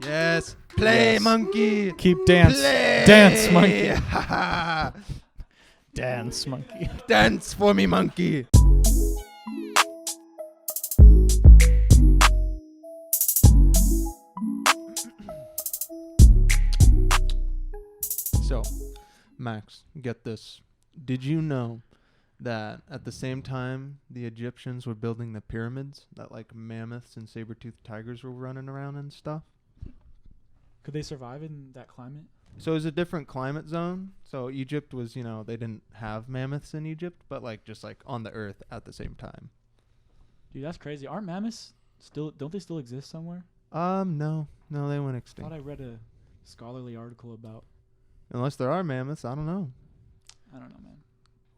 Yes. Play, monkey. Keep dance. Play. Dance, monkey. Dance, monkey. Dance for me, monkey. So, Max, get this. Did you know that at the same time the Egyptians were building the pyramids, that like mammoths and saber-toothed tigers were running around and stuff? Could they survive in that climate? So it was a different climate zone. So Egypt was, you know, they didn't have mammoths in Egypt, but like just like on the earth at the same time. Dude, that's crazy. Aren't mammoths don't they still exist somewhere? No, they went I extinct. thought I read a scholarly article about. Unless there are mammoths, I don't know. I don't know, man.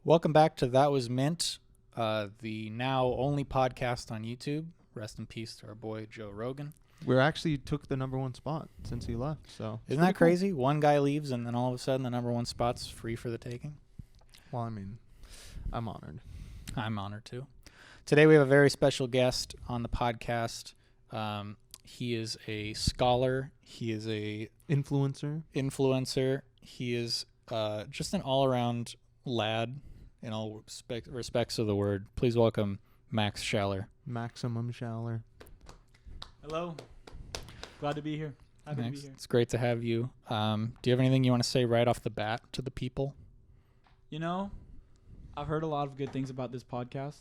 Welcome back to That Was Mint, the now only podcast on YouTube. Rest in peace to our boy Joe Rogan. We actually took the #1 spot since he left. So Isn't that crazy? Cool. One guy leaves and then all of a sudden the #1 spot's free for the taking. Well, I mean, I'm honored. I'm honored too. Today we have a very special guest on the podcast. He is a scholar. He is a influencer. He is just an all-around lad in all respects of the word. Please welcome Max Schaller. Maximum Schaller. Hello. Glad to be here. Happy to be here. It's great to have you. Do you have anything you want to say right off the bat to the people? You know, I've heard a lot of good things about this podcast.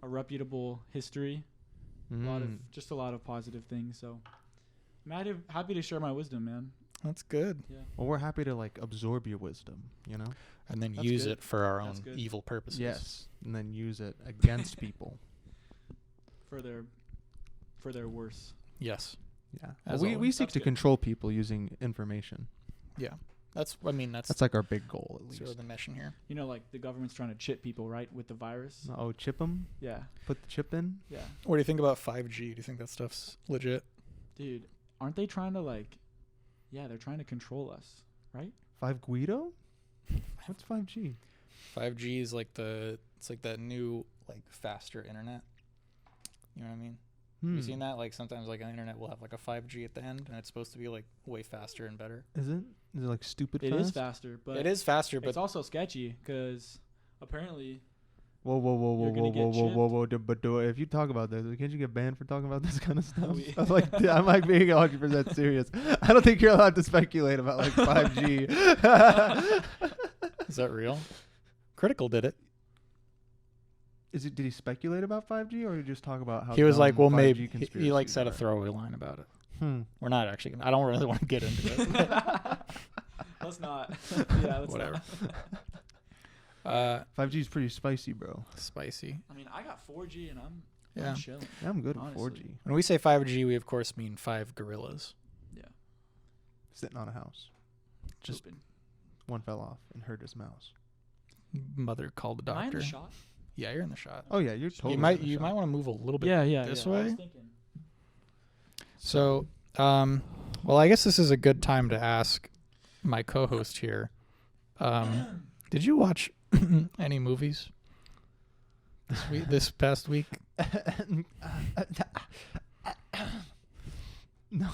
A reputable history. A lot of positive things. So I'm happy to share my wisdom, man. That's good. Yeah. Well, we're happy to like absorb your wisdom, you know, and then That's use good. it for our own That's good. evil purposes. Yes, and then use it against people. For their worse. Yes. Yeah. As We always. seek That's to good. control people using information. Yeah. That's like our big goal, at sort least. of the mission here. You know, like the government's trying to chip people, right, with the virus. Oh, chip them? Yeah. Put the chip in? Yeah. What do you think about 5G? Do you think that stuff's legit? Dude, aren't they trying to they're trying to control us, right? 5 Guido? What's 5G? 5G is it's like that new faster internet. You know what I mean? Have you seen that? Like sometimes an internet will have a 5G at the end and it's supposed to be way faster and better. Is it? Is it stupid fast? It is faster, but it is faster, but it's also sketchy because apparently. Whoa! But if you talk about this, can't you get banned for talking about this kind of stuff? I'm being 100% serious. I don't think you're allowed to speculate about 5G. Is that real? Critical did it. Did he speculate about 5G or did he just talk about how he was like, well, 5G maybe he conspiracies said a are? throwaway line about it. We're not actually gonna, I don't really want to get into it. Let's not. Yeah, let's whatever. not. 5G is pretty spicy, bro. Spicy. I mean, I got 4G and I'm chilling. Yeah, I'm good honestly. with 4G. When we say 5G, we of course mean 5 gorillas. Yeah. Sitting on a house. Just Pooping. One fell off and hurt his mouse. Mother called the doctor. Am I in the shot? Yeah, you're in the shot. Oh yeah, you're totally. You might want to move a little bit. This I way. was thinking. So, well, I guess this is a good time to ask my co-host here. Did you watch any movies this past week? No.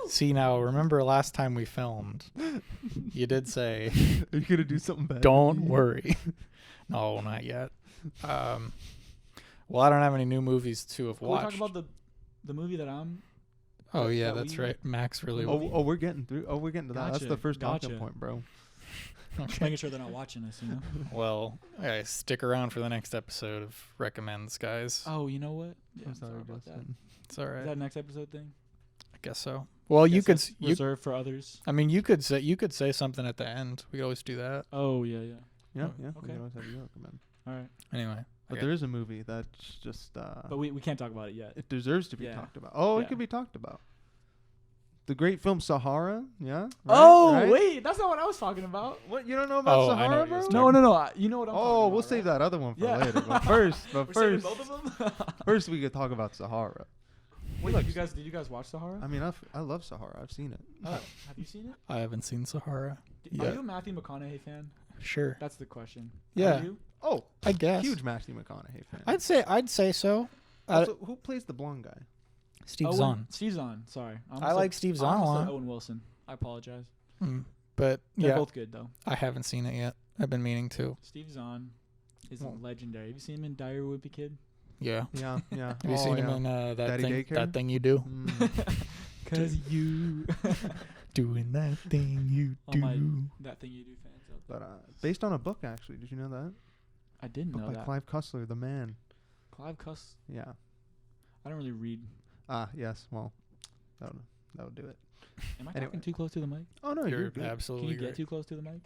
See, now remember last time we filmed, you did say, "Are you gonna do something bad?" Don't worry. No, not yet. Well, I don't have any new movies to have watched. We talk about the movie that I'm. Oh yeah, that's right. Max really. We're getting through. We're getting to that. That's the first Gotcha. talking point, bro. Just making sure they're not watching us, you know. Well, stick around for the next episode of Recommends, guys. Oh, you know what? Yeah, I'm sorry about that. It's all right. Is that next episode thing? I guess so. Well, you could reserve for others. I mean, you could say something at the end. We always do that. Oh yeah. Yeah. Okay. We can always have you recommend. All right. Anyway, But there is a movie that's just. But we can't talk about it yet. It deserves to be Yeah. talked about. Oh, Yeah. it could be talked about. The great film Sahara. Yeah. Right? Oh Right? wait, that's not what I was talking about. What, you don't know about Oh, I know Sahara, what you're bro? talking No. You know what I'm talking about. Oh, we'll save that other one for later. But first, We're saving both of them. first we could talk about Sahara. Wait, did you guys watch Sahara? I mean, I love Sahara. I've seen it. Oh, have you seen it? I haven't seen Sahara. Are you a Matthew McConaughey fan? Sure. That's the question. Yeah. Are you? Oh, I guess. huge Matthew McConaughey fan. I'd say so. Also, who plays the blonde guy? Steve Zahn. Steve Zahn. Sorry, I like Steve Zahn a lot. Owen Wilson. I apologize. But They're both good though. I haven't seen it yet. I've been meaning to. Steve Zahn is legendary. Have you seen him in Dire Wimpy Kid? Yeah. Yeah. Have you seen him in that thing you do? Cause you doing that thing you do. That thing you do fans out there. But based on a book, actually. Did you know that? I didn't know by that. Clive Cussler, the man. Clive Cuss. Yeah. I don't really read. Yes. Well, that would do it. Am I talking too close to the mic? Oh no, you're good. Absolutely. Can you get too close to the mic?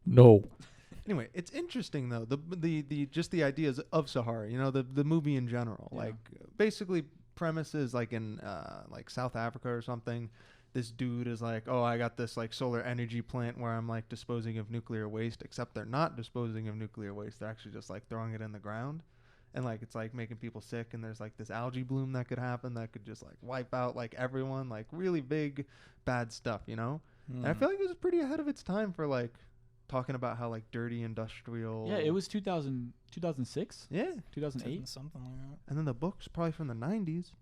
No. Anyway, it's interesting though the just the ideas of Sahara. You know, the movie in general. Yeah. Like basically premises like in like South Africa or something. This dude is like, oh, I got this like solar energy plant where I'm like disposing of nuclear waste, except they're not disposing of nuclear waste. They're actually just like throwing it in the ground. And like it's like making people sick, and there's like this algae bloom that could happen that could just like wipe out like everyone, like really big bad stuff, you know? And I feel like it was pretty ahead of its time for like talking about how like dirty industrial. Yeah, it was 2006? Yeah. 2008? Something like that. And then the book's probably from the 90s.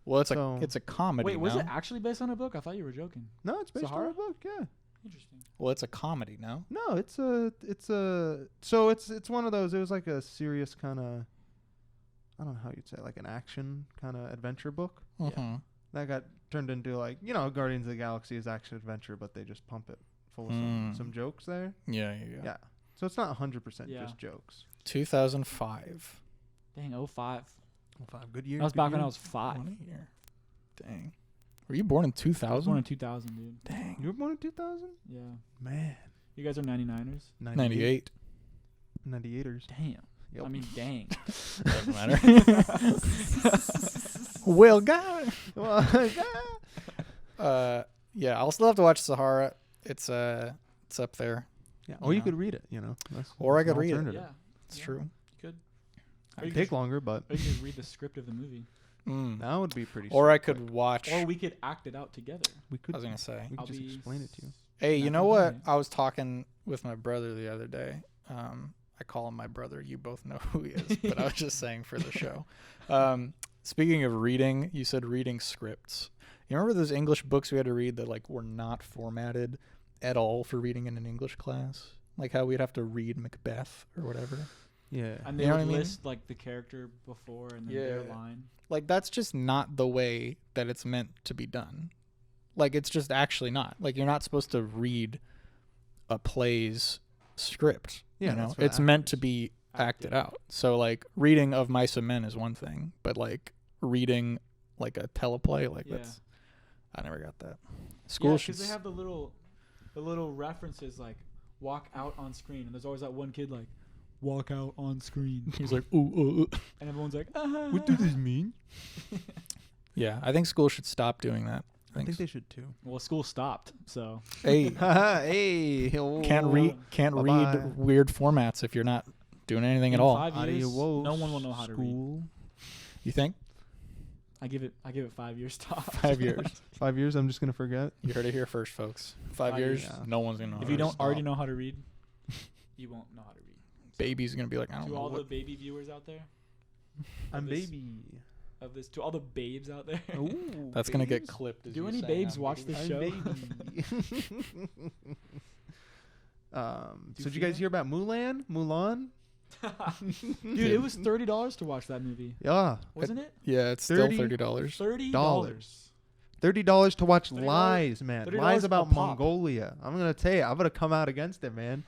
Well, it's a comedy. Wait, was it actually based on a book? I thought you were joking. No, it's based Sahara? on a book, yeah. Interesting. Well, it's a comedy, no? No, it's one of those. It was like a serious kind of, I don't know how you'd say, like an action kind of adventure book. Mm-hmm. That got turned into like, you know, Guardians of the Galaxy is action adventure, but they just pump it full of some jokes there. Yeah. So it's not 100% Yeah. just jokes. 2005. Dang, 05. 5 good years. That was back when I was 5. What a year. Dang. Were you born in 2000? I was born in 2000, dude. Dang. You were born in 2000? Yeah. Man. You guys are 99ers? 98. 98ers. Damn. Yep. I mean, dang. Doesn't matter. Well, God. Yeah, I'll still have to watch Sahara. It's up there. Yeah. Or you could read it, you know. Or I could an read it. alternative. Yeah. It's Yeah. true. You could. Or you It'd could take longer, but Or you could read the script of the movie. that would be pretty Or I quick. could watch. Or we could act it out together. We could. I was going to say. We could just explain it to you. Hey, you Not know gonna what? lie. I was talking with my brother the other day. I call him my brother. You both know who he is, but I was just saying for the show. Speaking of reading, you said reading scripts. You remember those English books we had to read that like were not formatted at all for reading in an English class? Like how we'd have to read Macbeth or whatever. Yeah. And they You know would what I mean? list like the character before and then their Yeah. line. Like that's just not the way that it's meant to be done. Like it's just actually not. Like you're not supposed to read a play's script. Yeah, you know, that's for the it's meant to actors. be acted out. So like reading Of Mice and Men is one thing, but like reading like a teleplay, like Yeah. that's I never got that. School should because they have the little references like walk out on screen, and there's always that one kid like walk out on screen. He's like, ooh. And everyone's like, What does this mean? Yeah, I think school should stop doing that. I think they should too. Well, school stopped, so Hey, Hey. can't read Bye-bye. weird formats if you're not doing anything in at all. 5 years, Adios, no one will know how to read. school. You think? I give it 5 years top. 5 years. 5 years, I'm just going to forget. You heard it here first, folks. 5 5 years, years. Yeah. no one's gonna know. If how you to don't already stop. know how to read, you won't know how to read. Baby's gonna be like, I don't To know all the what. baby viewers out there, I'm this- baby. to all the babes out there. Ooh, That's gonna get babes. clipped. as Do you any say babes I'm watch baby. this I'm show? baby. Do So you did you feel guys it? hear about Mulan? Dude, it was $30 to watch that movie, Yeah. wasn't it? Yeah, it's still $30. $30. $30. $30 to watch $30 lies, man. $30 Lies a about pop. Mongolia. I'm gonna tell you, I'm gonna come out against it, man.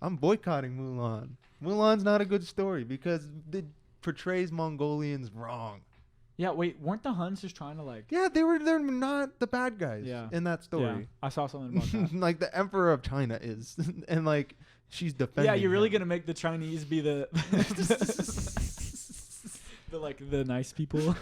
I'm boycotting Mulan. Mulan's not a good story because it portrays Mongolians wrong. Yeah, wait, weren't the Huns just trying to like? Yeah, they're not the bad guys Yeah. in that Yeah, story. I saw something about that. Like the Emperor of China is, and like she's defending. Yeah, you're really him. gonna make the Chinese be the the nice people.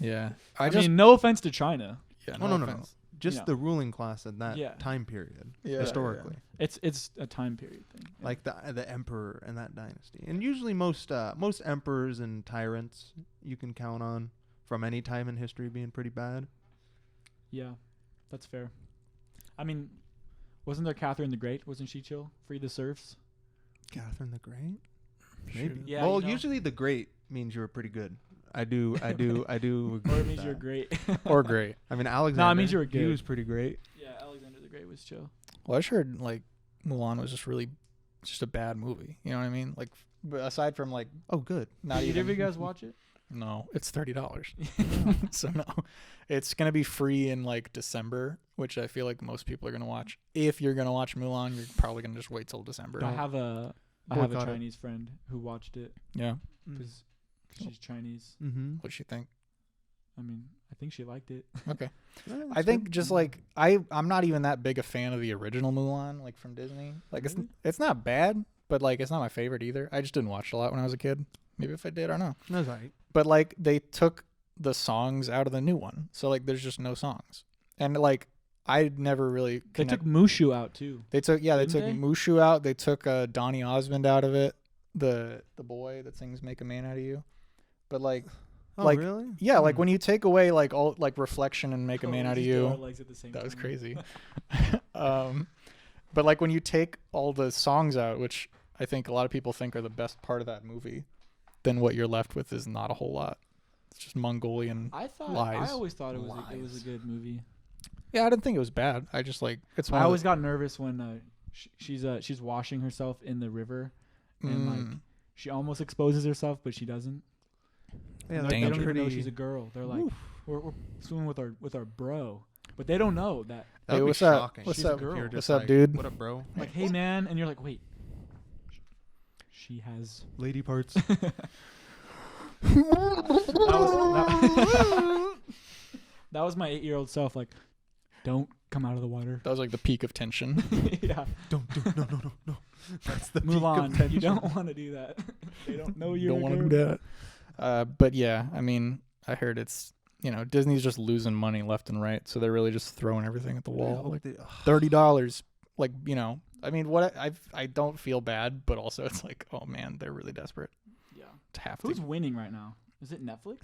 Yeah, I mean, no offense to China. Yeah, Oh, no. offense. Just Yeah. the ruling class in that Yeah. time period, Yeah, historically. It's a time period thing. Yeah. Like the emperor and that dynasty, and usually most emperors and tyrants you can count on from any time in history being pretty bad. Yeah, that's fair. I mean, wasn't there Catherine the Great? Wasn't she chill? Free the serfs. Catherine the Great, Sure. maybe. Yeah, Well, you know. usually the Great means you were pretty good. I do. Or agree it with means that. you're great. Or great. I mean, Alexander. No, it means you were good. He was pretty great. Yeah, Alexander the Great was chill. Well, I just heard like Mulan was just a bad movie. You know what I mean? Like aside from like, Oh, good. not Did even. either of you guys watch it? No, it's $30. So no, it's gonna be free in like December, which I feel like most people are gonna watch. If you're gonna watch Mulan, you're probably gonna just wait till December. I have a boycott it. Chinese friend who watched it Yeah. because she's Chinese. Mm-hmm. What'd you think? I mean, I think she liked it. Okay. I think just like I'm not even that big a fan of the original Mulan, like from Disney. Like it's not bad, but like it's not my favorite either. I just didn't watch a lot when I was a kid. Maybe if I did, I don't know. That's right. But like they took the songs out of the new one, so like there's just no songs. And like I never really. They took Mushu out too. They took Didn't they took they? Mushu out. They took Donny Osmond out of it. The boy that sings "Make a Man Out of You," but like. Oh, Like, really? Yeah, like when you take away like all like Reflection and Make a Man Out of You, that was time. crazy. But like when you take all the songs out, which I think a lot of people think are the best part of that movie, then what you're left with is not a whole lot. It's just Mongolian. I lies. always thought it was Lies. a good movie. Yeah, I didn't think it was bad. I just like it's. I always got nervous when she's washing herself in the river, and like she almost exposes herself, but she doesn't. Yeah, Like, that's they don't pretty. even know she's a girl. They're like, we're swimming with our bro, but they don't know that. That would Hey, be what's up? shocking. What's She's a up? girl. If you're What's just up, like, dude? What up, bro? Like, hey man, and you're like, wait, she has. Lady parts. That was my 8-year-old self. Like, don't come out of the water. That was like the peak of tension. Yeah, No. That's the move peak of on. tension. You don't want to do that. They don't know you're. Don't want to do that. But yeah, I mean, I heard it's Disney's just losing money left and right, so they're really just throwing everything at the wall. Like $30, like I mean, what I don't feel bad, but also it's like, oh man, they're really desperate. Yeah. To have Who's to. winning right now? Is it Netflix?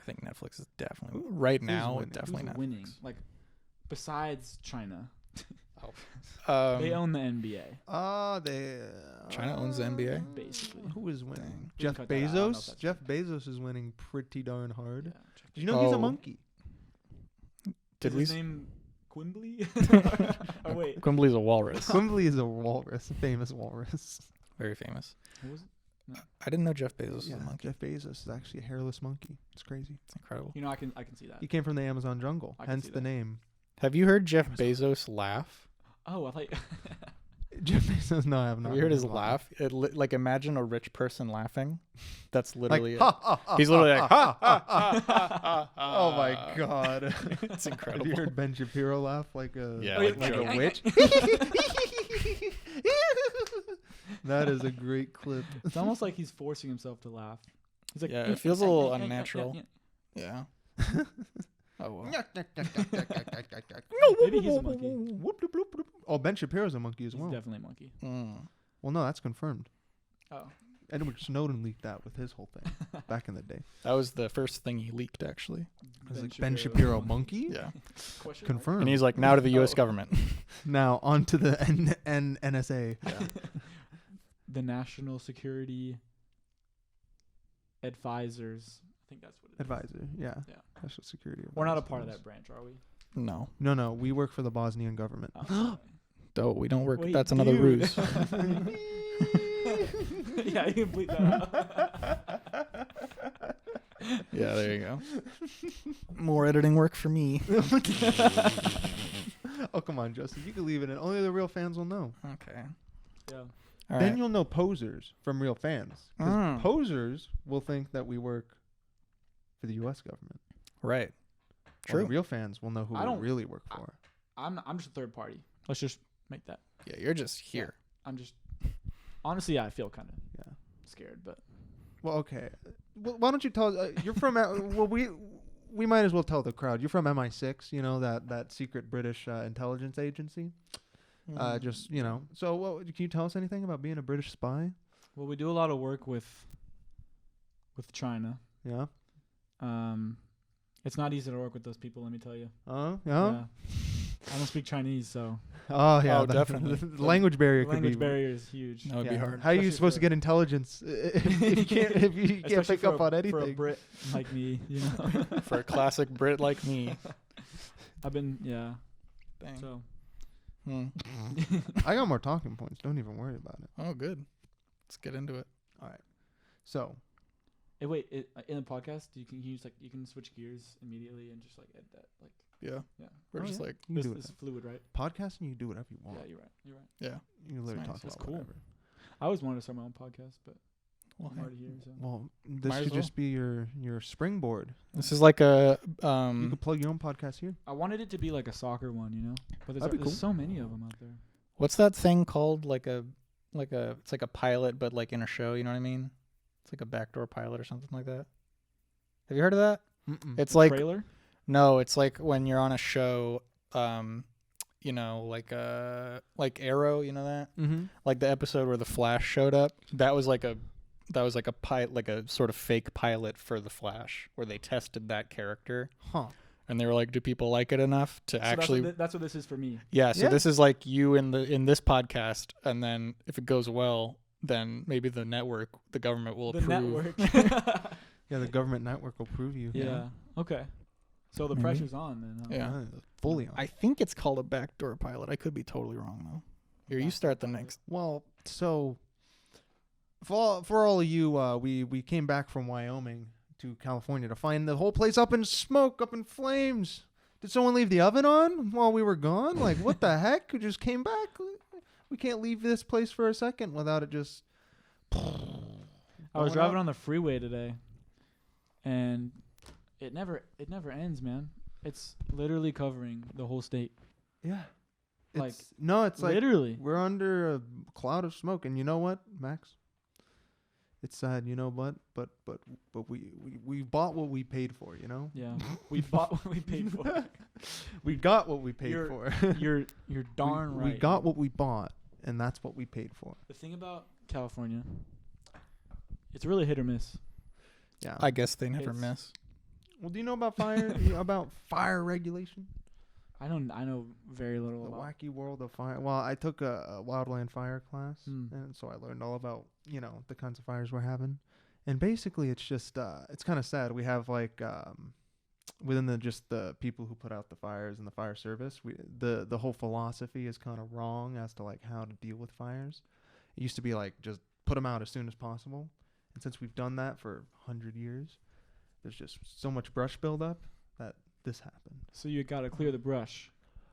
I think Netflix is definitely right now. winning? Definitely Who's Netflix. winning? Like, besides China, Um, they own the NBA. China owns the NBA? Basically. Who is winning? Dang. Jeff We can cut that out. I don't know if Bezos. that's Jeff Bezos is winning pretty darn hard. Yeah, Did you know he's a Oh. monkey? Did Is we? his name Quimbley? Oh wait. Quimbly's a walrus. Quimbley is a walrus, a famous walrus. Very famous. Who was it? I didn't know Jeff Bezos was Yeah, a monkey. Jeff Bezos is actually a hairless monkey. It's crazy. It's incredible. You know, I can see that. He came from the Amazon jungle, I can hence see the that. name. Have you heard Jeff Bezos laugh? Oh, I thought. Jeff Bezos. No, I have not. Have you heard his him laugh? Like imagine a rich person laughing. That's Like, literally ha, ha, ha, He's ha, literally like, ha, ha, ha, ha, ha. ha. Oh my god. It's Have incredible. you heard Ben Shapiro laugh like a Yeah, like, like a Joe. witch? That is a great clip. It's almost like he's forcing himself to laugh. He's like, Yeah, it feels a little unnatural. Yeah. Oh well. Maybe he's a monkey. Whoop, doop, bloop, bloop. Oh, Ben Shapiro's a monkey as He's well. definitely a monkey. Well, no, that's confirmed. Oh. Edward Snowden leaked that with his whole thing back in the day. That was the first thing he leaked, actually. I was like, Ben Shapiro, monkey? Yeah. Question mark? Confirmed. And he's like, now to the U.S. Oh. government. Now, on to the NSA. Yeah. The National Security Advisors. I think that's what it is. Advisor, yeah. Yeah. National Security We're not a Advisor. part of that branch, are we? No. No, we work for the Bosnian government. Oh, Oh, we don't work. Wait, That's another dude. ruse. yeah, you can bleep that out. Yeah, there you go. More editing work for me. Oh, come on, Justin. You can leave it in. Only the real fans will know. Okay. Yeah. All Then right. you'll know posers from real fans. Because Mm. posers will think that we work for the U.S. government. Right. While True. the real fans will know who I we don't- really work for. I'm just a third party. Let's just make that. Yeah, you're just here. I'm just honestly, I feel kind of Yeah. scared, but Well, okay. Well, why don't you tell us? You're from. Well, we might as well tell the crowd. You're from MI6. You know that secret British intelligence agency. Just So, can you tell us anything about being a British spy? well, we do a lot of work with China. Yeah. It's not easy to work with those people, let me tell you. Yeah. Yeah. I don't speak Chinese, so. Oh yeah, Oh, definitely. The language barrier. Language barrier is huge. That would be hard. How are you supposed to get intelligence if you can't pick up on anything? For a Brit like me, you know. For a classic Brit like me. I've been Dang. So. I got more talking points. Don't even worry about it. Oh, good. Let's get into it. All right. So. Hey, wait. In the podcast, you can switch gears immediately and just like edit that. Like. Yeah. We're just like this is fluid, right? Podcasting, you do whatever you want. Yeah, you're right. Yeah. You literally talk That's about cool. whatever. I always wanted to start my own podcast, but Well, I'm already here. So. Well, this should just be your springboard. This is like a you could plug your own podcast here. I wanted it to be like a soccer one, you know. But That'd be there's cool. so many of them out there. What's that thing called? It's like a pilot, but like in a show. You know what I mean? It's like a backdoor pilot or something like that. Have you heard of that? Mm-mm. It's like trailer. No, it's like when you're on a show, you know, like Arrow, you know that? Mm-hmm. Like the episode where the Flash showed up. That was like a pilot, like a sort of fake pilot for the Flash, where they tested that character. Huh. And they were like, do people like it enough to actually? That's what this is for me. Yeah. So this is like you in this podcast, and then if it goes well, then maybe the government will approve. Network. Yeah, the government network will prove you. Yeah. Okay. So the pressure's on then. Huh? Yeah. Fully on. I think it's called a backdoor pilot. I could be totally wrong though. Here, you start the next. Well, so for all of you, we came back from Wyoming to California to find the whole place up in smoke, up in flames. Did someone leave the oven on while we were gone? Like, what the heck? We just came back. We can't leave this place for a second without it just. I was driving on the freeway today, and it never ends, man. It's literally covering the whole state. Yeah. Like it's like literally we're under a cloud of smoke, and you know what, Max? It's sad, you know what? But we bought what we paid for, you know? Yeah. We bought what we paid for. We got what we paid for. You're darn right. We got what we bought, and that's what we paid for. The thing about California, it's really hit or miss. Yeah. I guess they never miss. Well, do you know about fire regulation? I know very little the about wacky world of fire. Well, I took a wildland fire class, Hmm. and so I learned all about the kinds of fires we're having. And basically, it's just it's kind of sad. We have like within the people who put out the fires and the fire service, the whole philosophy is kind of wrong as to like how to deal with fires. It used to be like just put them out as soon as possible, and since we've done that for 100 years, there's just so much brush buildup that this happened. So you got to clear the brush.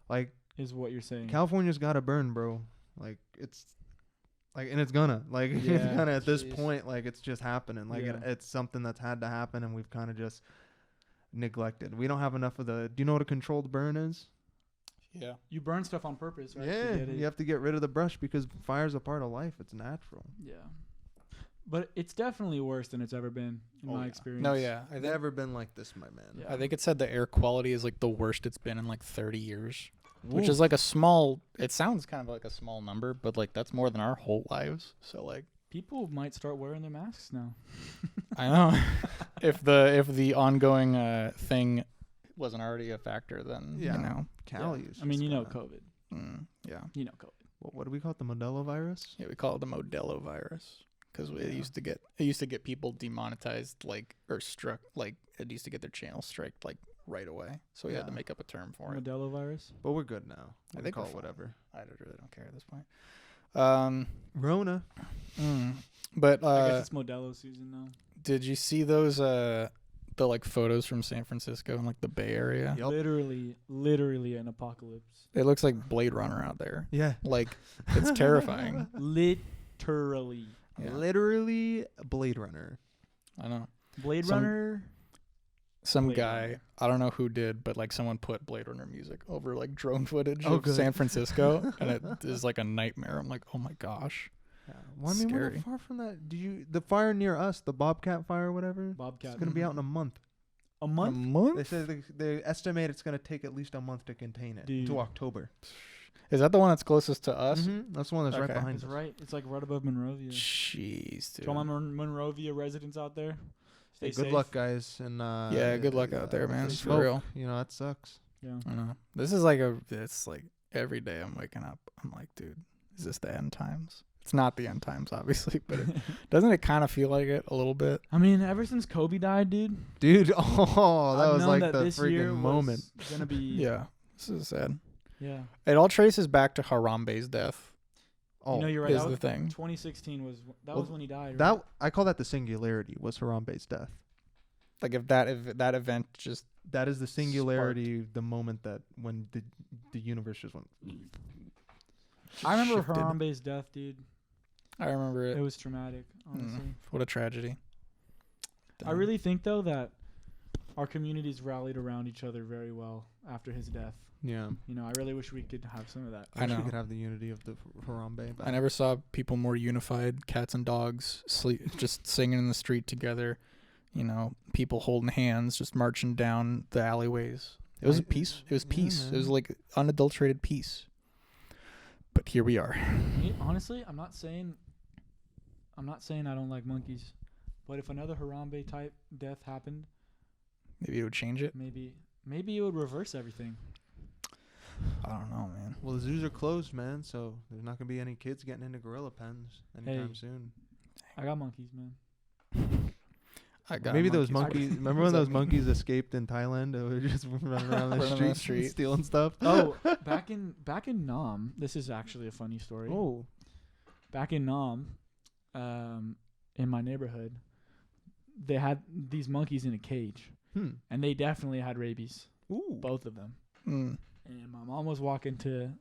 Like, is what you're saying. California's got to burn, bro. Like, it's like, and it's gonna like Yeah, it's kind of at this point, like it's just happening. Like Yeah. it's something that's had to happen, and we've kind of just neglected. We don't have enough of the. Do you know what a controlled burn is? Yeah. You burn stuff on purpose, right? Yeah, you have to get rid of the brush because fire's a part of life. It's natural. Yeah. But it's definitely worse than it's ever been in my experience. No, yeah. I've never been like this, my man. Yeah. I think it said the air quality is like the worst it's been in like 30 years, which Ooh. is like it sounds kind of like a small number, but like that's more than our whole lives. So like People might start wearing their masks now. I know if the ongoing thing wasn't already a factor, then Cali is. I mean, just COVID. Yeah. You know COVID. What do we call it? The Modelo virus? Yeah, we call it the Modelo virus because it used to get people demonetized or struck, like it used to get their channel striked like right away. So we had to make up a term for it. Modelo virus. But we're good now. I We think call we're it fine. whatever. I really don't care at this point. Rona. But I guess it's Modelo season now. did you see those the like photos from San Francisco and like the Bay Area? Yep. Literally an apocalypse. It looks like Blade Runner out there. Yeah. Like it's terrifying. Literally. Yeah. Literally Blade Runner. I know. Blade Runner. Some Blade guy, Runner. I don't know who did, but like someone put Blade Runner music over like drone footage Oh, of good. San Francisco, and it is like a nightmare. I'm like, oh my gosh. Yeah. Well, I mean, we're Scary. not far from that. The fire near us, the Bobcat fire or whatever, Bobcat. it's going to be out in a month. A month? They said they estimate it's going to take at least a month to contain it Dude. to October. Is that the one that's closest to us? That's the one that's right Okay. behind It's us. right. It's like right above Monrovia. Jeez, dude. To all my Monrovia residents out there, stay Hey, good safe. luck, guys. And Yeah, good luck out there, man. the For smoke, real. You know, that sucks. Yeah. I know. This is it's like every day I'm waking up. I'm like, dude, is this the end times? It's not the end times, obviously, but doesn't it kind of feel like it a little bit? I mean, ever since Kobe died, dude. Dude, oh, that was like the this year freaking moment. Gonna be. Yeah, this is sad. Yeah. It all traces back to Harambe's death. Oh, you're right. Is the thing. 2016 was when he died. Right? That I call that the singularity. Was Harambe's death? Like if that event just that is the singularity, the moment that when the universe just went. I remember Harambe's death, dude. I remember it. It was traumatic, honestly. What a tragedy. I really think though that our communities rallied around each other very well after his death. Yeah. You know, I really wish we could have some of that. I wish we could have the unity of the Harambe. I never saw people more unified. Cats and dogs just singing in the street together. You know, people holding hands, just marching down the alleyways. It was peace. It was peace. Man. It was like unadulterated peace. But here we are. Honestly, I'm not saying I don't like monkeys, but if another Harambe type death happened, maybe it would change it. Maybe it would reverse everything. I don't know, man. Well, the zoos are closed, man, so there's not gonna be any kids getting into gorilla pens anytime soon. I got monkeys, man. Maybe those monkeys. Remember when those monkeys escaped in Thailand? They were just running around the street stealing stuff. Oh, back in Nam, this is actually a funny story. Oh, back in Nam, in my neighborhood, they had these monkeys in a cage, and they definitely had rabies. Ooh, both of them. Mm. And my mom was walking to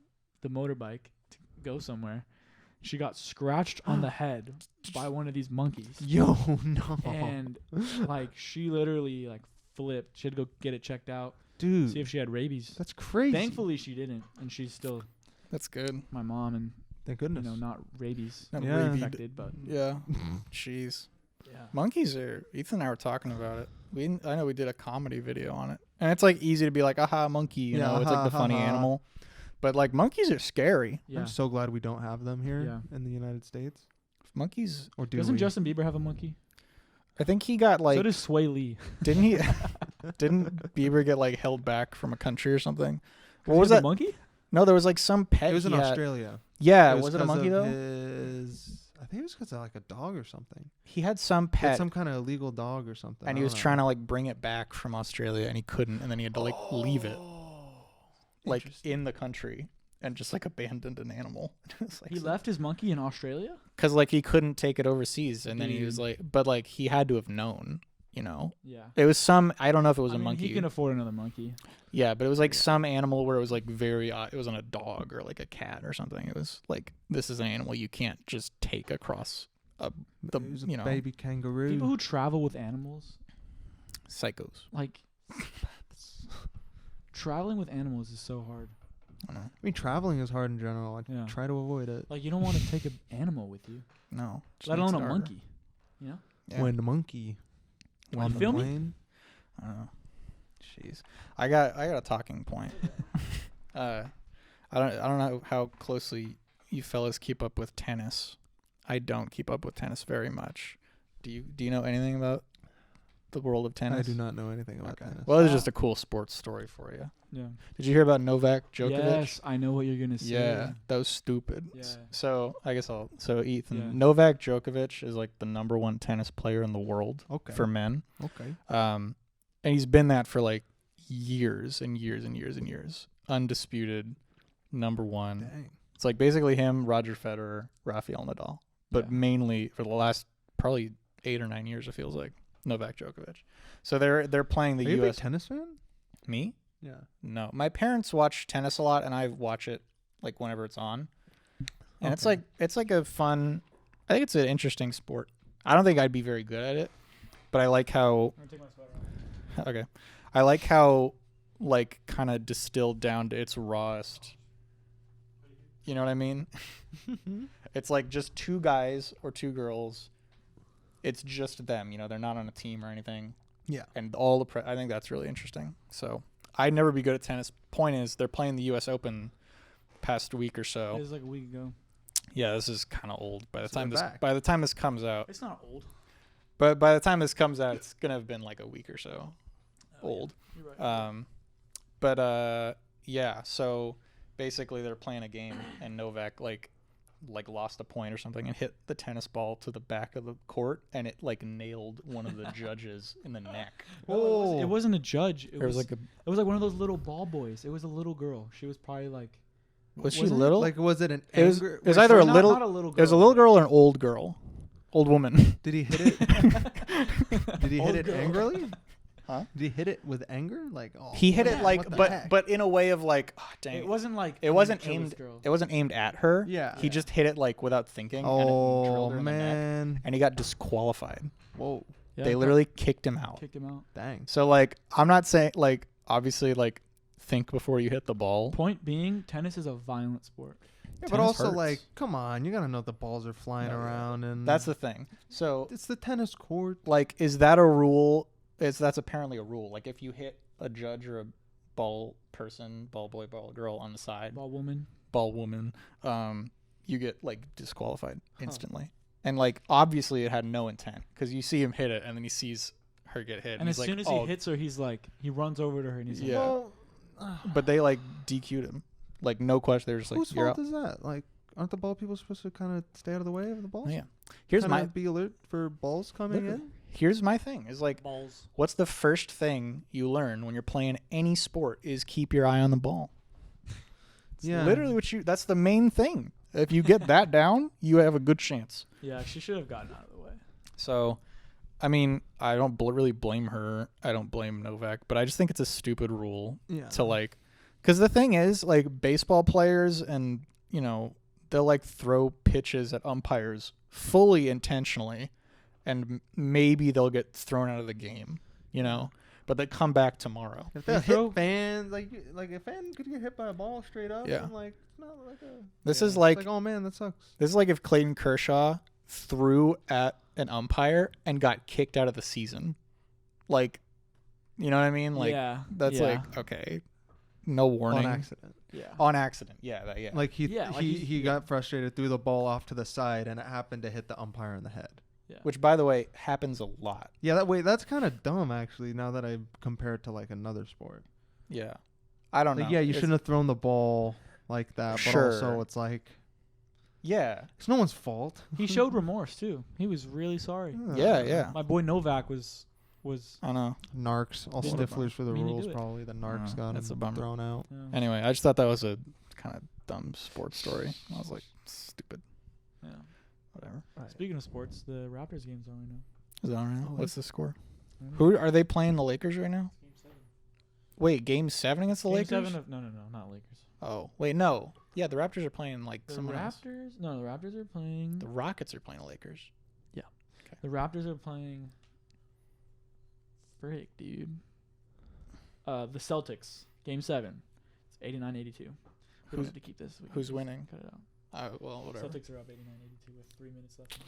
the motorbike to go somewhere. She got scratched on the head by one of these monkeys. Yo, no. And like she literally like flipped. She had to go get it checked out. Dude, see if she had rabies. That's crazy. Thankfully she didn't, and she's still. That's good. My mom and thank goodness. You know, not rabies. Not rabies affected, but yeah. Jeez. Yeah. Monkeys are. Ethan and I were talking about it. I know we did a comedy video on it, and it's like easy to be like, aha, monkey. You know, it's like the funny animal. But like monkeys are scary. Yeah. I'm so glad we don't have them here in the United States. Monkeys, or doesn't Justin Bieber have a monkey? I think he got like. So does Sway Lee. Didn't he? Didn't Bieber get like held back from a country or something? What was that? Monkey? No, there was like some pet. It was in Australia. Yeah, was it a monkey though? I think it was because of like a dog or something. He had some pet, some kind of illegal dog or something, and he was trying to like bring it back from Australia, and he couldn't, and then he had to like leave it, like in the country, and just like abandoned an animal. Like, he left his monkey in Australia because like he couldn't take it overseas, and then he was like, but like he had to have known, you know. Yeah. It was some. I don't know if it was a monkey. He can afford another monkey. Yeah, but it was like some animal where it was like very. It wasn't a dog or like a cat or something. It was like, this is an animal you can't just take across a baby kangaroo. People who travel with animals, psychos. Like traveling with animals is so hard. I know. I mean, traveling is hard in general. I try to avoid it. Like you don't want to take an animal with you. No, let alone a monkey. You know. Yeah. When the monkey. On the plane. I don't know. Jeez, I got a talking point. I don't know how closely you fellas keep up with tennis. I don't keep up with tennis very much. Do you know anything about the world of tennis? I do not know anything about tennis. Well, it's just a cool sports story for you. Yeah. Did you hear about Novak Djokovic? Yes, I know what you're gonna say. Yeah, that was stupid. Yeah. So I guess So Ethan, Novak Djokovic is like the #1 tennis player in the world for men. Okay. And he's been that for like years and years and years and years. Undisputed #1. Dang. It's like basically him, Roger Federer, Rafael Nadal, but mainly for the last probably 8 or 9 years, it feels like Novak Djokovic. So they're playing the Are you U.S. a big tennis fan? Me? Yeah. No, my parents watch tennis a lot, and I watch it like whenever it's on. And it's like a fun. I think it's an interesting sport. I don't think I'd be very good at it, but I like how. I'm gonna take my sweater off. Okay, I like how like kind of distilled down to its rawest. You know what I mean? It's like just 2 guys or 2 girls. It's just them, you know. They're not on a team or anything. Yeah. And all the I think that's really interesting. So I'd never be good at tennis. Point is, they're playing the U.S. Open past week or so. It was like a week ago. Yeah, this is kind of old by the time this comes out. It's not old. But by the time this comes out, it's gonna have been like a week or so old. Yeah. You're right. But yeah. So basically, they're playing a game, and Novak like lost a point or something and hit the tennis ball to the back of the court, and it like nailed one of the judges in the neck. Oh, it wasn't a judge. It was like it was like one of those little ball boys. It was a little girl. She was probably like. Was she little? Like, was it an? It was either not a little. It was a little girl or an old girl, old woman. Did he hit it? Did he hit it angrily? Huh? Did he hit it with anger? Like, oh, he hit it like, heck? but in a way of like, oh, dang. It wasn't like it wasn't aimed. It wasn't aimed at her. Yeah. He just hit it like without thinking. Oh, and it drilled her in the man. neck, and he got disqualified. Whoa. Yeah, they literally kicked him out. Dang. So like, I'm not saying like, obviously like, think before you hit the ball. Point being, tennis is a violent sport. Yeah, but also hurts. Like, come on, you gotta know the balls are flying around, and that's the thing. So it's the tennis court. Like, is that a rule? That's apparently a rule. Like, if you hit a judge or a ball person, ball boy, ball girl on the side, ball woman, you get like disqualified instantly. And like, obviously, it had no intent because you see him hit it, and then he sees her get hit, and as soon as he hits her, he's like, he runs over to her, and he's like, well, but they like DQ'd him. Like, no question. They're just like, whose fault is that? Like, aren't the ball people supposed to kind of stay out of the way of the balls? Yeah. Be alert for balls coming in. Here's my thing. Is like, balls. What's the first thing you learn when you're playing any sport? Is keep your eye on the ball. Yeah. Literally, that's the main thing. If you get that down, you have a good chance. Yeah, she should have gotten out of the way. So, I mean, I don't really blame her. I don't blame Novak, but I just think it's a stupid rule to like. Because the thing is, like, baseball players and, you know, they'll, like, throw pitches at umpires fully intentionally, and maybe they'll get thrown out of the game, you know? But they come back tomorrow. If they hit fans, like a fan could get hit by a ball straight up. Yeah. And like, not like a... This is like... oh, man, that sucks. This is like if Clayton Kershaw threw at an umpire and got kicked out of the season. Like, you know what I mean? Like, that's like, okay... No warning. On accident. Yeah. On accident. Yeah. Yeah. Like he got frustrated, threw the ball off to the side, and it happened to hit the umpire in the head. Yeah. Which, by the way, happens a lot. Yeah. That's kind of dumb, actually. Now that I compare it to like another sport. Yeah. I don't know. Yeah, you shouldn't have thrown the ball like that. But also, it's like. Yeah. It's no one's fault. He showed remorse too. He was really sorry. Yeah. My boy Novak was. I know. Narcs, all stiflers for the rules, probably. The Narcs got him thrown out. Yeah. Anyway, I just thought that was a kind of dumb sports story. I was like, stupid. Yeah. Whatever. Right. Speaking of sports, the Raptors game's on right now. Is that on right now? What's the score? Who are they playing? The Lakers right now? Game 7. Wait, Game 7 against the Lakers? No, not Lakers. Oh, wait, no. Yeah, the Raptors are playing like someone else. No, the Raptors are playing. The Rockets are playing the Lakers. Yeah. Okay. The Raptors are playing. Frick, dude. The Celtics, Game 7. It's 89-82. We don't have to keep this. Who's winning? Cut it out. Well, whatever. Celtics are up 89-82 with 3 minutes left.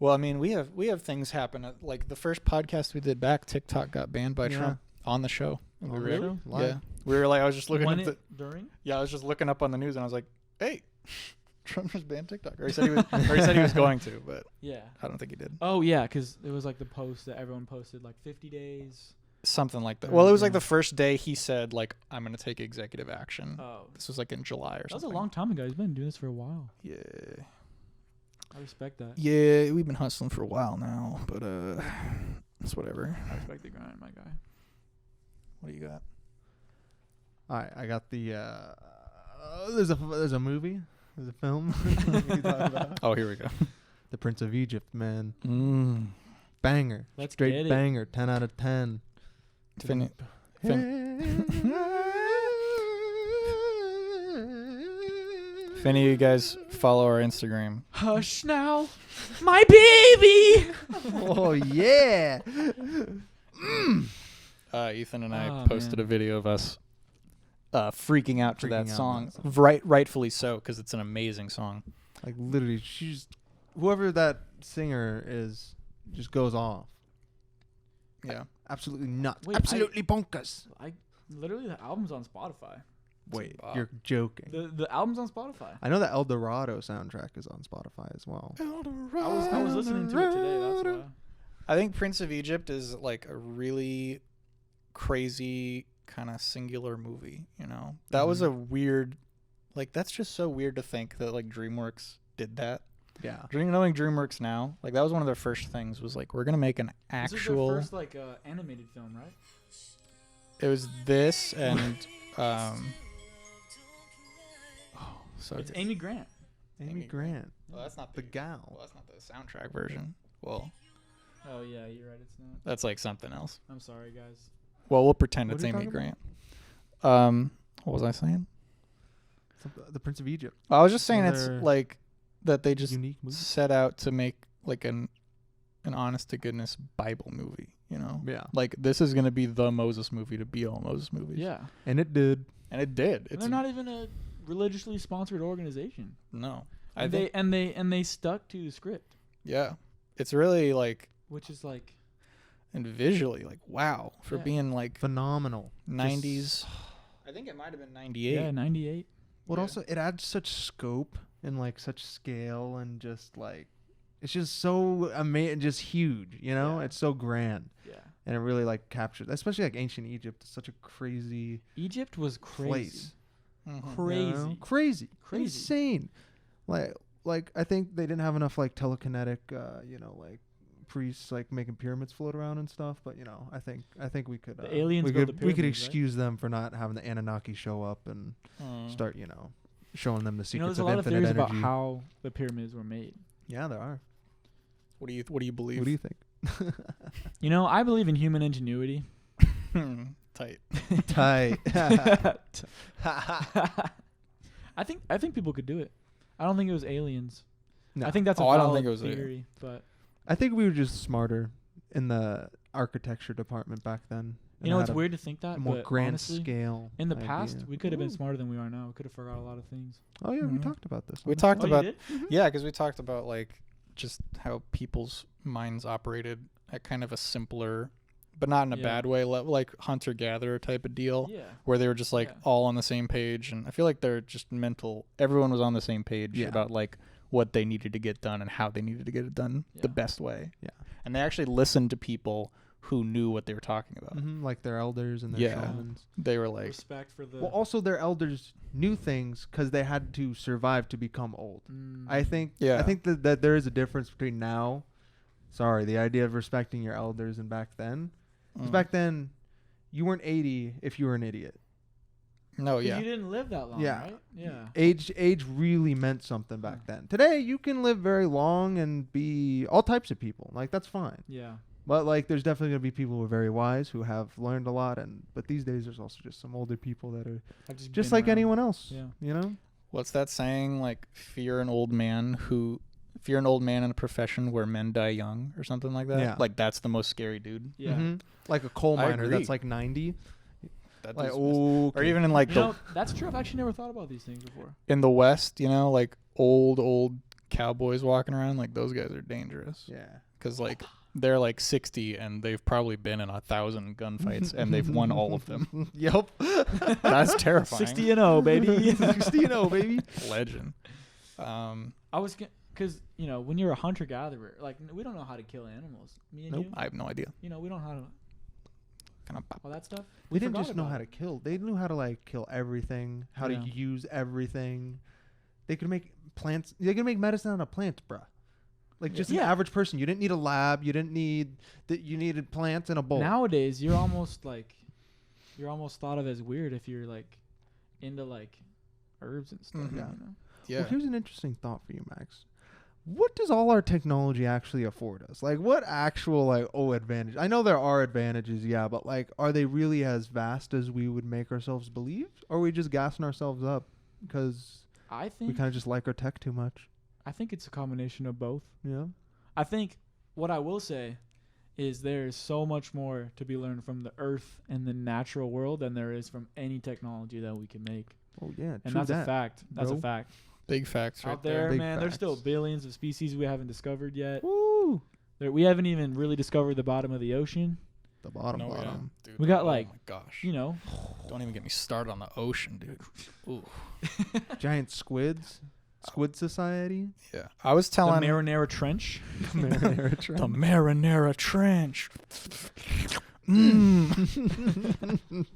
Well, I mean, we have things happen. Like the first podcast we did back, TikTok got banned by Trump on the show. Really? Yeah. We were like, I was just looking up during. Yeah, I was just looking up on the news, and I was like, hey. Trump just banned TikTok, or he said he was going to, but yeah, I don't think he did. Oh yeah, because it was like the post that everyone posted, like 50 days, something like that. Well, it was like the first day he said like I'm gonna take executive action. Oh, this was like in July or something. That was a long time ago. He's been doing this for a while. Yeah, I respect that. Yeah, we've been hustling for a while now, but it's whatever. I respect the grind, my guy. What do you got? All right, I got the. There's a movie. There's a film. Oh, here we go. The Prince of Egypt, man. Banger. Let's Straight get it. banger. 10 out of 10. If any of you guys follow our Instagram. Hush now, my baby. Oh, yeah. Ethan and I posted a video of us freaking out to that song. That song. Rightfully so, because it's an amazing song. Like, literally, whoever that singer is just goes off. Yeah. Absolutely nuts. Wait, absolutely bonkers. Literally, the album's on Spotify. Wait, you're joking. The album's on Spotify. I know the El Dorado soundtrack is on Spotify as well. I was listening to it today, that's why. I think Prince of Egypt is like a really crazy kind of singular movie, you know? That was a weird, like, that's just so weird to think that, like, DreamWorks did that. Yeah. Knowing DreamWorks now, like, that was one of their first things, was like, we're going to make an actual... This is their first, like, animated film, right? It was this and, so it's Amy Grant. Amy Grant. Well, that's not the gal. Well, that's not the soundtrack version. Well... Oh, yeah, you're right. It's not. That's like something else. I'm sorry, guys. Well, we'll pretend What it's are you Amy talking Grant. What was I saying? The Prince of Egypt. I was just saying it's Another like that they just unique movie. set out to make like an honest to goodness Bible movie, you know? Yeah. Like this is going to be the Moses movie to be all Moses movies. Yeah. And it did. And it did. And they're not even a religiously sponsored organization. No. And they stuck to the script. Yeah. It's really like, which is like, and visually like wow for being like phenomenal 90s. I think it might have been 98. Yeah, 98. Well, also it adds such scope and like such scale and just like it's just so amazing, just huge, you know? Yeah. It's so grand. Yeah. And it really like captures, especially like ancient Egypt. It's such a crazy Egypt was crazy. place. Mm-hmm. Crazy. You know? Crazy. Insane. Like I think they didn't have enough like telekinetic like priests like making pyramids float around and stuff, but you know, I think we could the aliens we built could the we could pyramids, excuse them for not having the Anunnaki show up and start, showing them the secrets there's a lot of of infinite theories energy. about how the pyramids were made. Yeah, there are. What do you believe? What do you think? I believe in human ingenuity. Tight. I think people could do it. I don't think it was aliens. No. I think that's a I don't valid think it was theory, but I think we were just smarter in the architecture department back then. it's weird to think that, a more but grand honestly, scale. in the idea. past, we could have been smarter than we are now. We could have forgot a lot of things. Oh yeah, we Mhm. talked about this. We talked about you did? yeah, because we talked about like just how people's minds operated at kind of a simpler, but not in a Yeah. bad way, like hunter gatherer type of deal, Yeah. where they were just like Yeah. all on the same page, and I feel like they're just mental. Everyone was on the same page Yeah. about like what they needed to get done and how they needed to get it done the Yeah. best way. Yeah. And they actually listened to people who knew what they were talking about. Like their elders and their Yeah. shamans. They were like, Respect for the. Well, also their elders knew things because they had to survive to become old. I think. Yeah. I think that there is a difference between now. Sorry, the idea of respecting your elders and back then. Because back then, you weren't 80 if you were an idiot. no, 'Cause yeah, you didn't live that long, Yeah. right? Yeah. Age really meant something back then. Today, you can live very long and be all types of people. Like that's fine. Yeah. But like, there's definitely gonna be people who are very wise who have learned a lot. But these days, there's also just some older people that are I've just been like around. anyone else. Yeah. You know. What's that saying? Like, fear an old man in a profession where men die young, or something like that. Yeah. Like that's the most scary dude. Yeah. Mhm. Like a coal I miner agree. that's like 90. That Like, dude's messed- or okay. even in like That's true. I've actually never thought about these things before. in the West, like old cowboys walking around. Like those guys are dangerous Yeah. because like they're like 60 and they've probably been in 1,000 gunfights and they've won all of them. Yep. That's terrifying. 60-0, baby. 60-0, baby. Legend. I was because when you're a hunter gatherer, like we don't know how to kill animals. Me and Nope. you, I have no idea. we don't know how to Kind of. all that stuff. They We didn't forgot just know about how to it. kill. They knew how to like kill everything, how Yeah. to use everything. They could make plants. They could make medicine out of plants, bruh. Like just an Yeah. average person. You didn't need a lab. You didn't need that. You needed plants in a bowl. Nowadays, you're almost thought of as weird if you're like into like herbs and stuff. Mhm. Yeah. Yeah. Well, here's an interesting thought for you, Max. What does all our technology actually afford us? Like, what actual advantage? I know there are advantages, yeah, but like, are they really as vast as we would make ourselves believe? Or are we just gassing ourselves up because I we think kind of just like our tech too much? I think it's a combination of both. Yeah. I think what I will say is there is so much more to be learned from the earth and the natural world than there is from any technology that we can make. Oh yeah, And true that's a fact. That's a bro. fact. Big facts right Out there, Big man, there's still facts. billions of species we haven't discovered yet. Woo! We haven't even really discovered the bottom of the ocean. The bottom, No, yeah, bottom. dude. We got, oh like, my gosh. Don't even get me started on the ocean, dude. Ooh. Giant squids. Squid Society. Yeah. I was The telling Marinara Trench. Marinara the Marinara Trench.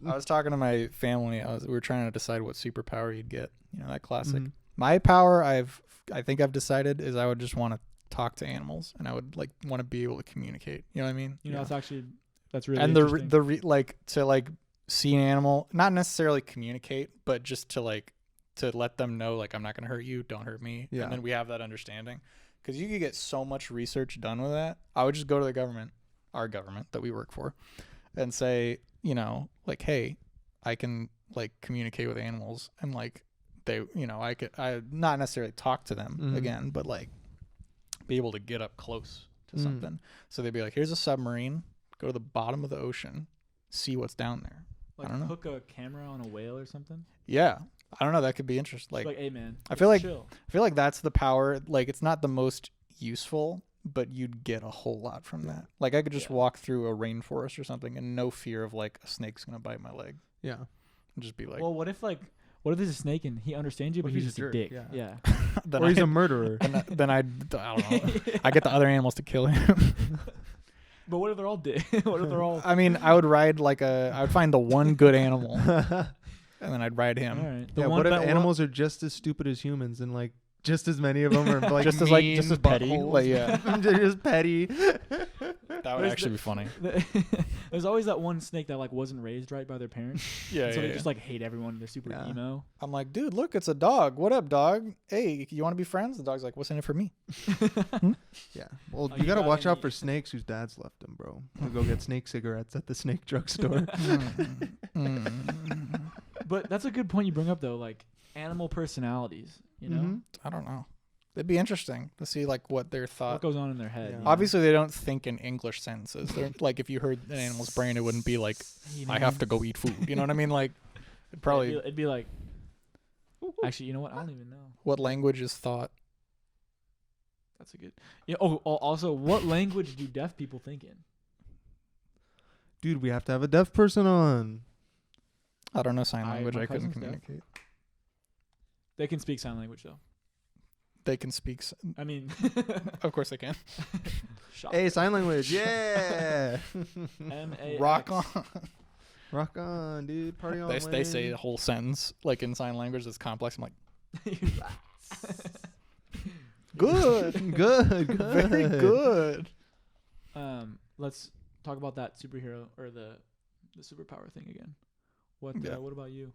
I was talking to my family. We were trying to decide what superpower you'd get. You know, that classic. Mm-hmm. My power, I think I've decided, is I would just want to talk to animals, and I would like want to be able to communicate. You know what I mean? You know, that's really and interesting. to see an animal, not necessarily communicate, but just to let them know, like, I'm not gonna hurt you, don't hurt me, and then we have that understanding. Because you could get so much research done with that. I would just go to the government, our government that we work for, and say, you know, like, hey, I can like communicate with animals, and like they, you know, I not necessarily talk to them again, but like be able to get up close to something. So they'd be like, here's a submarine, go to the bottom of the ocean, see what's down there. Like, I don't know. Hook a camera on a whale or something. Yeah. I don't know. That could be interesting. Like, hey man, I feel chill. like that's the power. Like, it's not the most useful, but you'd get a whole lot from that. Like, I could just walk through a rainforest or something and no fear of like a snake's gonna bite my leg. Yeah. And just be like, well, what if there's a snake and he understands you, but he's just a dick? Yeah. Or he's a murderer. Then I don't know. I get the other animals to kill him. But what if they're all dick? What if they're all? I mean, I would find the one good animal. And then I'd ride him. All right. What if animals are just as stupid as humans, and like just as many of them are like just as petty? Like, yeah, they're just petty. That would actually be funny. There's always that one snake that like wasn't raised right by their parents. So they just like hate everyone. They're super emo. I'm like, dude, look, it's a dog. What up, dog? Hey, you want to be friends? The dog's like, what's in it for me? Yeah. Well, you gotta watch out for snakes whose dads left them, bro. To go get snake cigarettes at the snake drugstore. But that's a good point you bring up, though. Like animal personalities, you know. I don't know. It'd be interesting to see like what their thought. What goes on in their head. Yeah. Obviously, they don't think in English sentences. They're like, if you heard an animal's brain, it wouldn't be like, I have to go eat food. You know what I mean? Like, it'd be like. Actually, you know what? I don't even know. What language is thought? That's a good. Yeah. Oh, also, what language do deaf people think in? Dude, we have to have a deaf person on. I don't know sign language. I couldn't communicate. They can speak sign language though. They can speak. I mean, of course they can. Hey, sign language, yeah. M-A-X. Rock on. Rock on, dude. Party on. They say a whole sentence like in sign language that's complex. I'm like, good, very good. Let's talk about that superhero or the superpower thing again. What about you?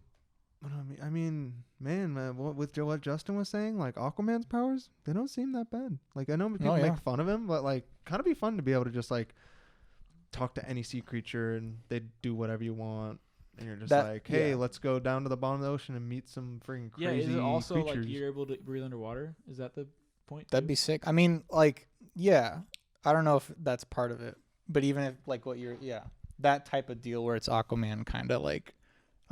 I mean, man, with what Justin was saying, like Aquaman's powers, they don't seem that bad. Like, I know people make fun of him, but like, kind of be fun to be able to just like talk to any sea creature and they do whatever you want, and you're just like, hey, let's go down to the bottom of the ocean and meet some freaking crazy creatures. Yeah, is it also like you're able to breathe underwater? Is that the point? That'd be sick. I mean, like, yeah, I don't know if that's part of it, but even if like that type of deal where it's Aquaman, kind of like.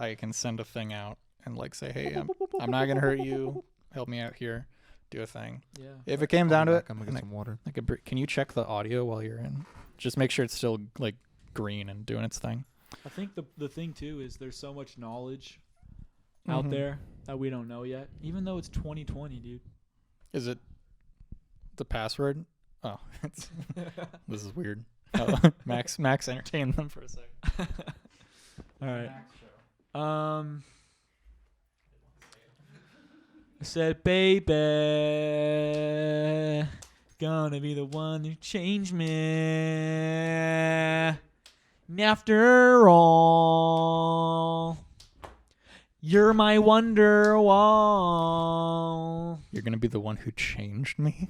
I can send a thing out and like say, hey, I'm not gonna hurt you. Help me out here. Do a thing. Yeah. If it came down to it, I'm gonna get some water. Can you check the audio while you're in? Just make sure it's still like green and doing its thing. I think the thing too is there's so much knowledge out there that we don't know yet. Even though it's 2020, dude. Is it the password? Oh, this is weird. Max entertained them for a second. All right. I said, baby, gonna be the one who changed me. And after all, you're my wonder wall. You're gonna be the one who changed me?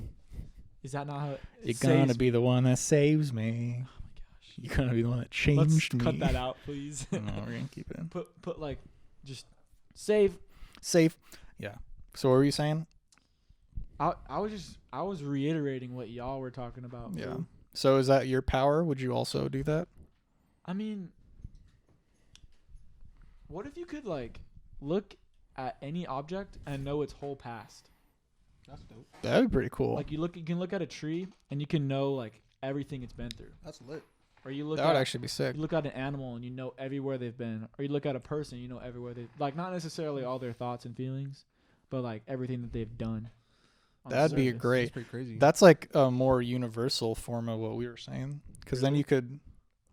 Is that not how you're gonna be the one that saves me? You're gonna be the one that changed me. Cut that out, please. No, we're gonna keep it in. Put like, just save. Yeah. So what were you saying? I was reiterating what y'all were talking about. Yeah. Bro. So is that your power? Would you also do that? I mean, what if you could like look at any object and know its whole past? That's dope. That'd be pretty cool. Like you can look at a tree and you can know like everything it's been through. That's lit. Or you look that would actually be sick. You look at an animal and you know everywhere they've been. Or you look at a person, you know everywhere they like not necessarily all their thoughts and feelings, but like everything that they've done. That'd be great. That's pretty crazy. That's like a more universal form of what we were saying. Because then you could,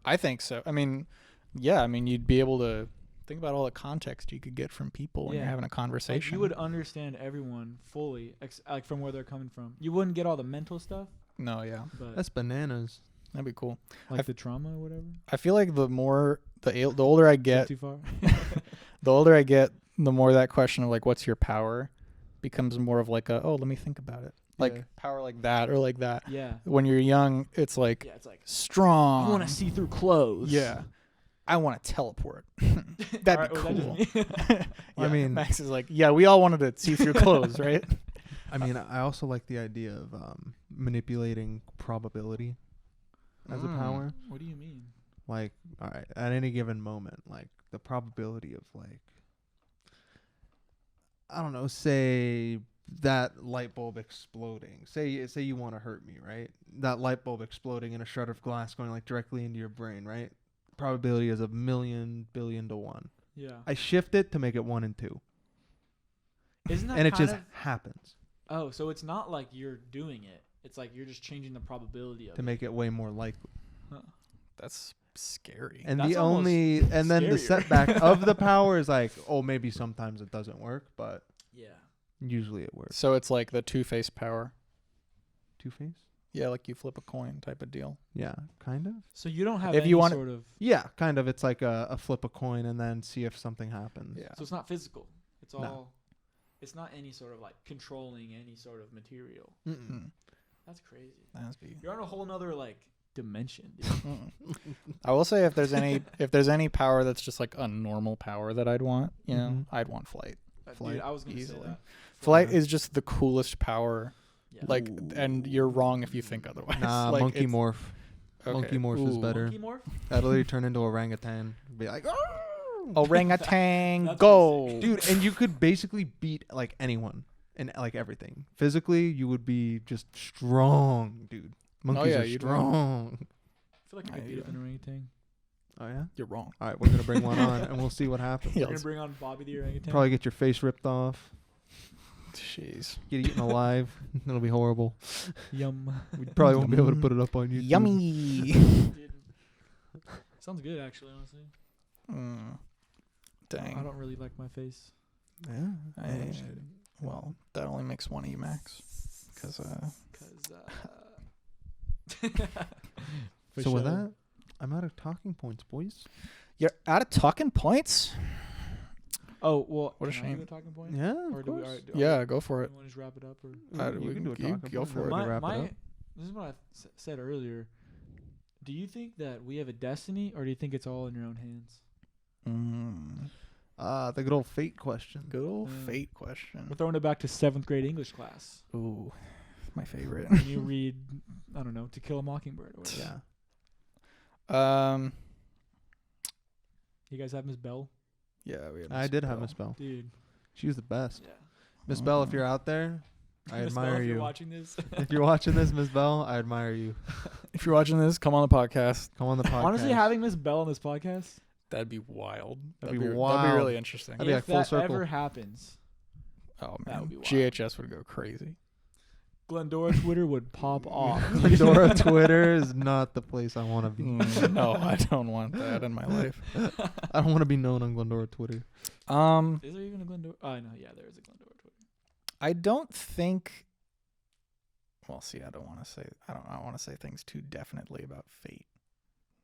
I think so. I mean, yeah. I mean, you'd be able to think about all the context you could get from people when you're having a conversation. Like you would understand everyone fully, like from where they're coming from. You wouldn't get all the mental stuff. No, yeah. But That's bananas. That'd be cool. Like the trauma or whatever. I feel like the older I get, too far. the older I get, the more that question of like, what's your power, becomes more of like let me think about it. Like power like that or like that. Yeah. When you're young, it's like strong. I want to see through clothes. Yeah. I want to teleport. That'd be cool. I mean, Max is like, yeah, we all wanted to see through clothes, right? I mean, I also like the idea of manipulating probability as a power. What do you mean? Like, all right, at any given moment, like the probability of like, I don't know, say that light bulb exploding. Say you want to hurt me, right? That light bulb exploding in a shard of glass going like directly into your brain, right? Probability is 1,000,000,000,000,000 to 1. Yeah. I shift it to make it 1 and 2. Isn't that and it just happens. Oh, so it's not like you're doing it. It's like you're just changing the probability of to make it way more likely. Huh. That's scary. And That's then the setback of the power is like, oh, maybe sometimes it doesn't work, but usually it works. So it's like the Two-Face power. Two-Face? Yeah, like you flip a coin type of deal. Yeah, kind of. So you don't have if any you want sort of... Yeah, kind of. It's like a flip a coin and then see if something happens. Yeah. So it's not physical. It's all... No. It's not any sort of like controlling any sort of material. Mm-mm. That's crazy. You're on a whole nother like dimension, dude. I will say if there's any power that's just like a normal power that I'd want, you know, I'd want flight. Dude, I was gonna say that. Flight is just the coolest power. Yeah. Like, and you're wrong if you think otherwise. Nah, like monkey morph. Okay. Monkey morph is better. Monkey morph? That'll literally turn into orangutan. Be like, orangutan, go, dude! And you could basically beat like anyone and like everything. Physically, you would be just strong, dude. Monkeys are strong. I feel like I could beat up an orangutan. Oh yeah, you're wrong. All right, we're gonna bring one on and we'll see what happens. You're gonna bring on Bobby the orangutan. Probably get your face ripped off. Jeez. Get eaten alive. It'll be horrible. Yum. We probably won't be able to put it up on YouTube. Yummy. Sounds good, actually, honestly. Dang. I don't really like my face. Yeah. Well, that only makes one of you, Max. Because so with that, I'm out of talking points, boys. You're out of talking points? Oh, well, what a shame. A talking point? Yeah, or of do course. Go for it. Do you want to just wrap it up? Or? You can do a talking point. Go for it. This is what I said earlier. Do you think that we have a destiny, or do you think it's all in your own hands? The good old fate question. Good old fate question. We're throwing it back to 7th grade English class. Ooh, my favorite. When you read, I don't know, To Kill a Mockingbird or whatever. Yeah. You guys have Miss Bell? Yeah, we had I did have Miss Bell. Dude. She was the best. Yeah. Miss Bell, if you're out there, I admire you. If you're watching this. If you're watching this, Miss Bell, I admire you. If you're watching this, come on the podcast. Come on the podcast. Honestly, having Miss Bell on this podcast, that'd be wild. That'd be wild. That'd be really interesting. That'd be like full circle. If that ever happens, oh man, that would be wild. GHS would go crazy. Glendora Twitter would pop off. Glendora Twitter is not the place I want to be. No, I don't want that in my life. I don't want to be known on Glendora Twitter. Is there even a Glendora? Oh, no, yeah, there is a Glendora Twitter. I don't think. Well, see, I don't want to say. I don't want to say things too definitely about fate,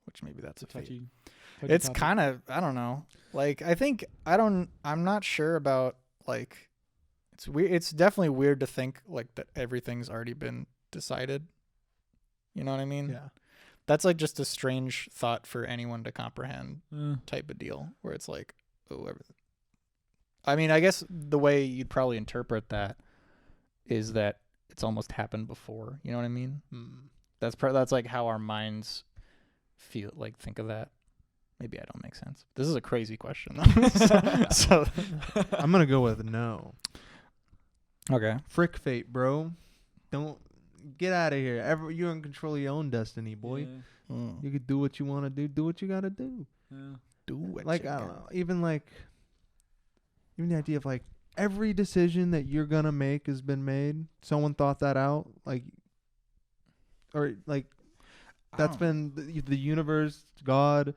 which maybe that's a touchy. It's kind of. I don't know. Like I think I'm not sure about like. It's weird. It's definitely weird to think like that everything's already been decided. You know what I mean? Yeah. That's like just a strange thought for anyone to comprehend type of deal where it's like, oh, everything. I mean, I guess the way you'd probably interpret that is that it's almost happened before. You know what I mean? That's like how our minds feel, like think of that. Maybe I don't make sense. This is a crazy question though. so I'm going to go with no. Okay. Frick fate, bro. Don't get out of here. You're in control of your own destiny, boy. Yeah. You can do what you want to do. Do what you got to do. Yeah. Do what like, I don't know. Even the idea of like every decision that you're going to make has been made. Someone thought that out. Like, or like, That's been the universe, God.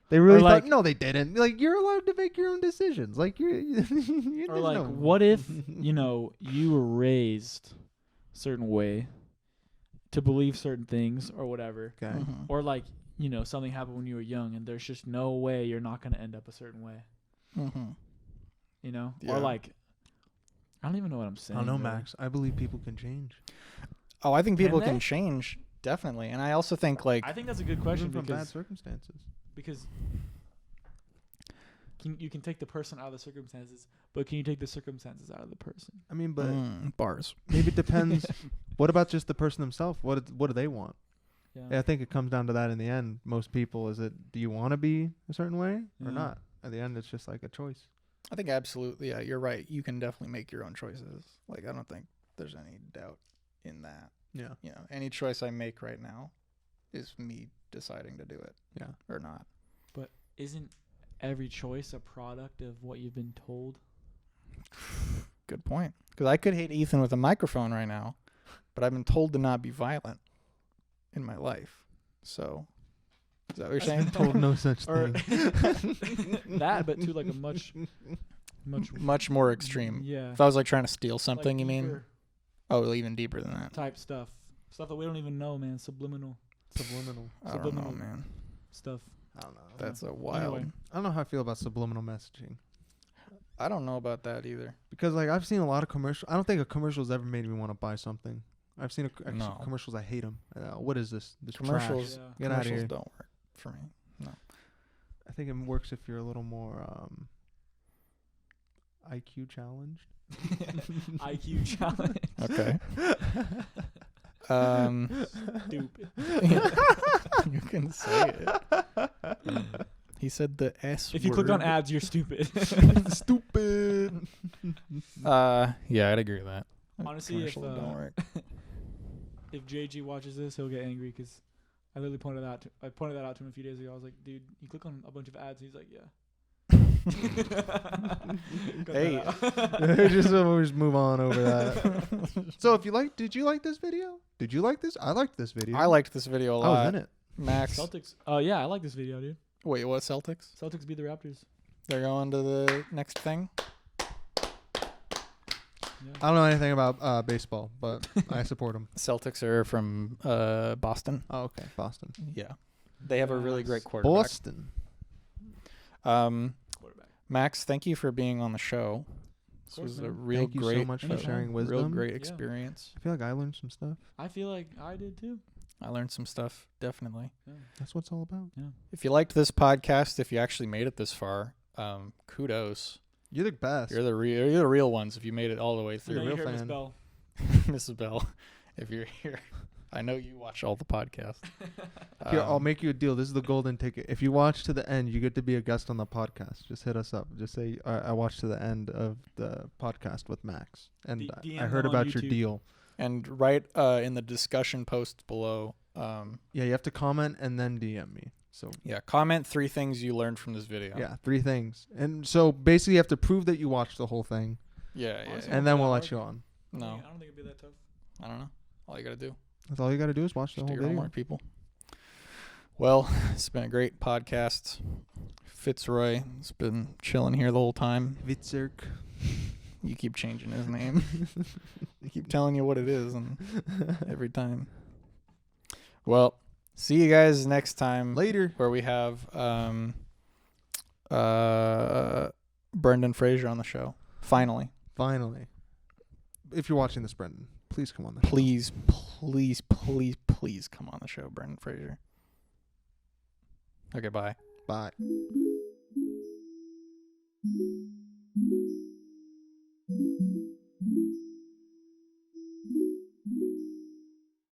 They really thought, no, they didn't. Like, you're allowed to make your own decisions. Like, or like, what if, you were raised a certain way to believe certain things or whatever. Okay. Mm-hmm. Or like, something happened when you were young and there's just no way you're not going to end up a certain way. Mm-hmm. Yeah. Or like, I don't even know what I'm saying. I don't know, Max. I believe people can change. Oh, I think people can change, definitely. And I also think, like... I think that's a good question. Even from bad circumstances. Because you can take the person out of the circumstances, but can you take the circumstances out of the person? I mean, but... bars. Maybe it depends. What about just the person themselves? What do they want? Yeah. I think it comes down to that in the end. Most people, do you want to be a certain way or not? At the end, it's just like a choice. I think absolutely, yeah, you're right. You can definitely make your own choices. Like, I don't think there's any doubt in that. Yeah. Any choice I make right now is me deciding to do it. Yeah. Or not. But isn't every choice a product of what you've been told? Good point. Because I could hit Ethan with a microphone right now, but I've been told to not be violent in my life. So, is that what you're saying? Told no such thing. That, but to like a much more extreme. Yeah. If I was like trying to steal something, like you mean? Oh, even deeper than that. Type stuff that we don't even know, man. Subliminal. I don't know, man. Stuff. I don't know. That's a wild. Anyway. I don't know how I feel about subliminal messaging. I don't know about that either. Because like I've seen a lot of commercials. I don't think a commercial's ever made me want to buy something. I've seen commercials. I hate them. What is this? This commercials. Trash. Get out of here. Commercials don't work for me. No. I think it works if you're a little more IQ challenged. IQ challenge. Okay. Stupid. You can say it. He said the S If you clicked on ads, you're stupid. Stupid. Yeah, I'd agree with that. Honestly, if don't work. if JG watches this, he'll get angry because I literally pointed that out to him a few days ago. I was like, dude, you click on a bunch of ads. He's like, yeah. Hey, we'll just move on over that. So did you like this video? Did you like this? I liked this video. I liked this video a lot. I was in it. Max. Celtics. Oh yeah, I like this video, dude. Wait, what? Celtics? Celtics beat the Raptors. They're going to the next thing. Yeah. I don't know anything about baseball, but I support them. Celtics are from Boston. Oh, okay, Boston. Yeah, they have a really great quarterback. Boston. Quarterback. Max, thank you for being on the show. This was a real Thank you great, so much for sharing wisdom. real great experience. I feel like I learned some stuff. I feel like I did too. I learned some stuff, definitely. Yeah. That's what it's all about. Yeah. If you liked this podcast, if you actually made it this far, kudos. You're the best. You're the real ones. If you made it all the way I through, know you real heard Miss fan. Bell. Mrs. Bell, if you're here, I know you watch all the podcasts. Here, I'll make you a deal. This is the golden ticket. If you watch to the end, you get to be a guest on the podcast. Just hit us up. Just say, I watched to the end of the podcast with Max. And I heard about your deal. And right in the discussion post below. Yeah, you have to comment and then DM me. So yeah, comment 3 things you learned from this video. Yeah, 3 things. And so basically you have to prove that you watched the whole thing. Yeah. And then we'll let you on. No. I don't think it'd be that tough. I don't know. All you got to do. That's all you got to do is watch the Just whole do your video. homework, people. Well, it's been a great podcast. Fitzroy has been chilling here the whole time. Witzerk. You keep changing his name. I keep telling you what it is and every time. Well, see you guys next time. Later. Where we have Brendan Fraser on the show. Finally. If you're watching this, Brendan, please come on the show. Please come on the show, Brendan Fraser. Okay, bye. Bye.